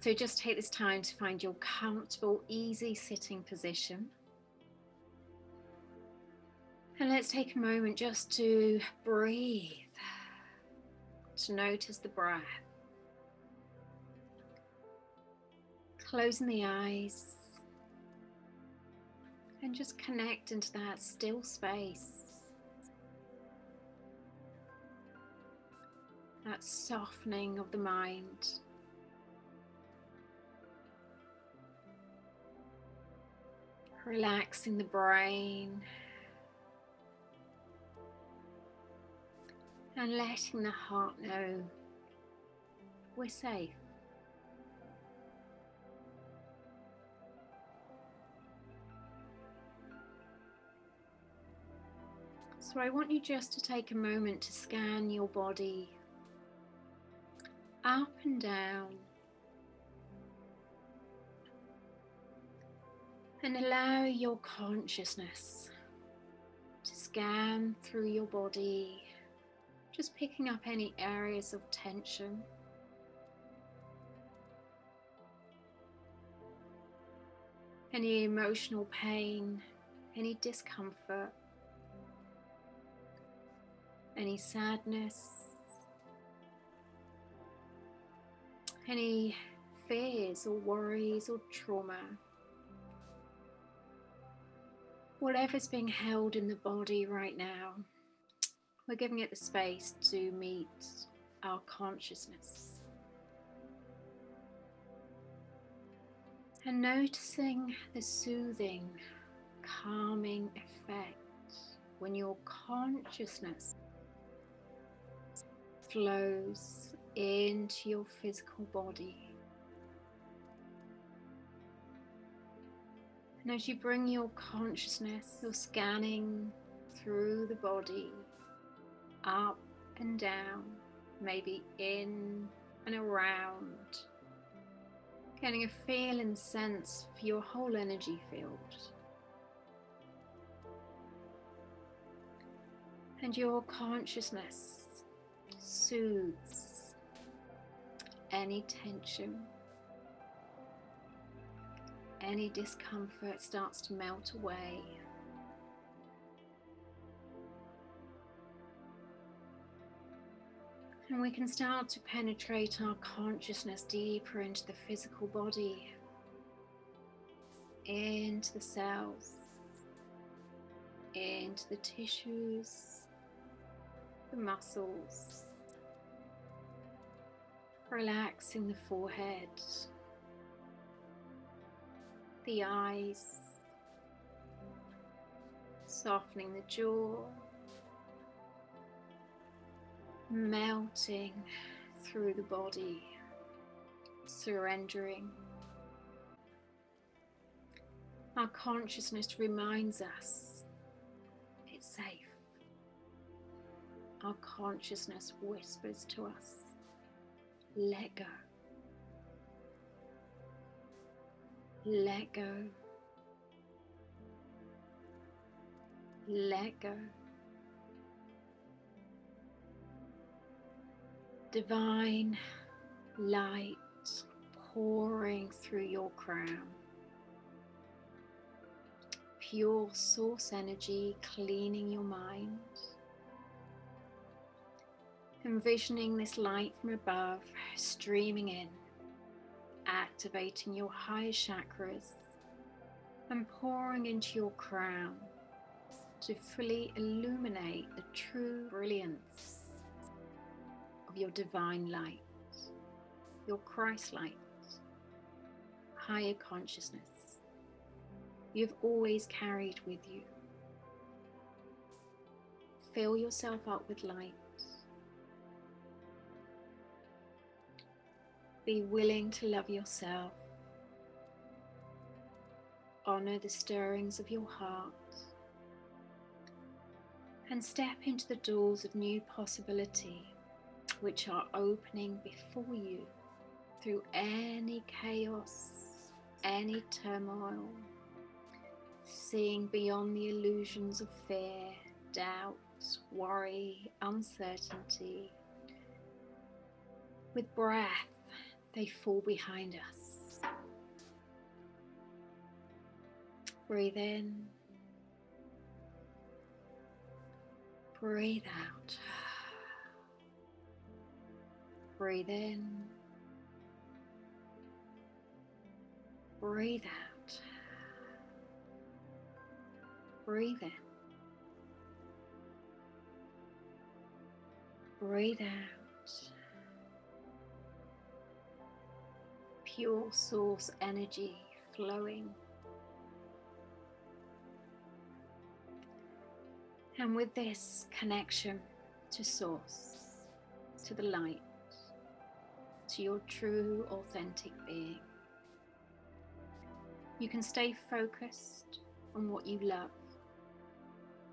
So just take this time to find your comfortable, easy sitting position. And let's take a moment just to breathe, to notice the breath. Closing the eyes and just connect into that still space, that softening of the mind. Relaxing the brain and letting the heart know we're safe. So I want you just to take a moment to scan your body up and down and allow your consciousness to scan through your body, just picking up any areas of tension. Any emotional pain, any discomfort, any sadness, any fears or worries or trauma. Whatever's being held in the body right now, we're giving it the space to meet our consciousness. And noticing the soothing, calming effect when your consciousness flows into your physical body. And as you bring your consciousness, you're scanning through the body, up and down, maybe in and around, getting a feel and sense for your whole energy field. And your consciousness soothes any tension, any discomfort starts to melt away. And we can start to penetrate our consciousness deeper into the physical body, into the cells, into the tissues, the muscles, relaxing the forehead, the eyes, softening the jaw, melting through the body, surrendering. Our consciousness reminds us it's safe. Our consciousness whispers to us, let go. Let go. Let go. Divine light pouring through your crown. Pure source energy cleaning your mind. Envisioning this light from above streaming in, activating your higher chakras and pouring into your crown to fully illuminate the true brilliance of your divine light, your Christ light, higher consciousness you've always carried with you. Fill yourself up with light. Be willing to love yourself. Honor the stirrings of your heart. And step into the doors of new possibility which are opening before you through any chaos, any turmoil, seeing beyond the illusions of fear, doubt, worry, uncertainty. With breath, they fall behind us. Breathe in. Breathe out. Breathe in. Breathe out. Breathe in. Breathe out. Pure source energy flowing. And with this connection to source, to the light, to your true authentic being, you can stay focused on what you love,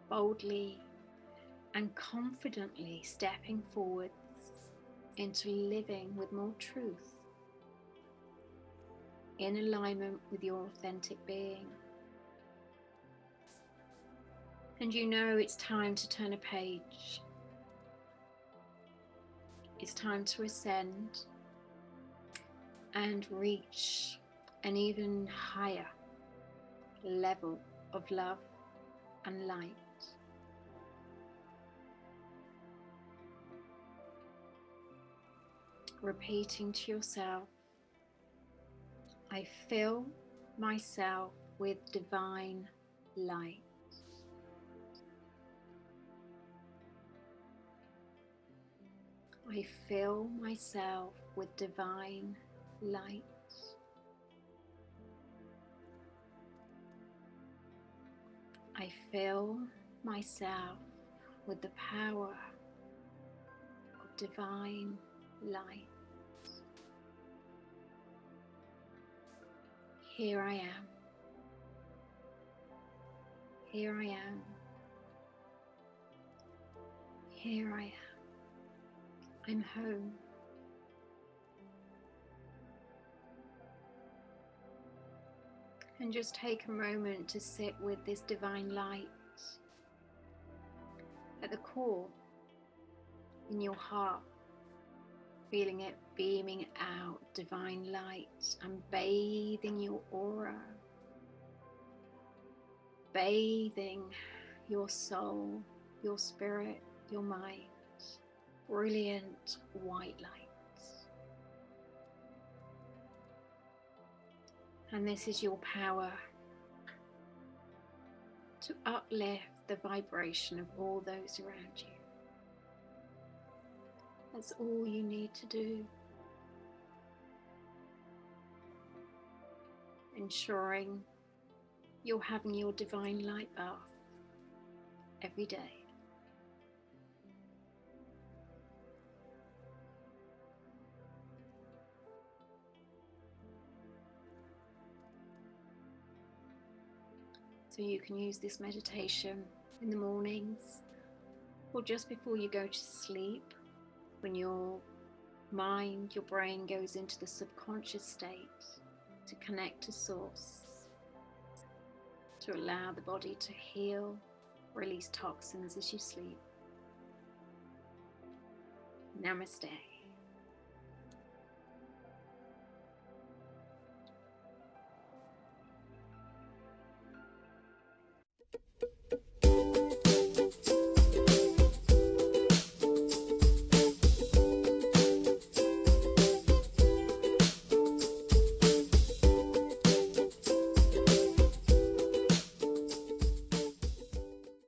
boldly and confidently stepping forwards into living with more truth, in alignment with your authentic being. And you know it's time to turn a page. It's time to ascend and reach an even higher level of love and light. Repeating to yourself, I fill myself with divine light. I fill myself with divine light. I fill myself with the power of divine light. Here I am. Here I am. Here I am. I'm home. And just take a moment to sit with this divine light at the core, in your heart, feeling it beaming out, divine light, and bathing your aura, bathing your soul, your spirit, your mind. Brilliant white light. And this is your power to uplift the vibration of all those around you. That's all you need to do. Ensuring you're having your divine light bath every day. So you can use this meditation in the mornings or just before you go to sleep, when your mind, your brain goes into the subconscious state to connect to source, to allow the body to heal, release toxins as you sleep. Namaste.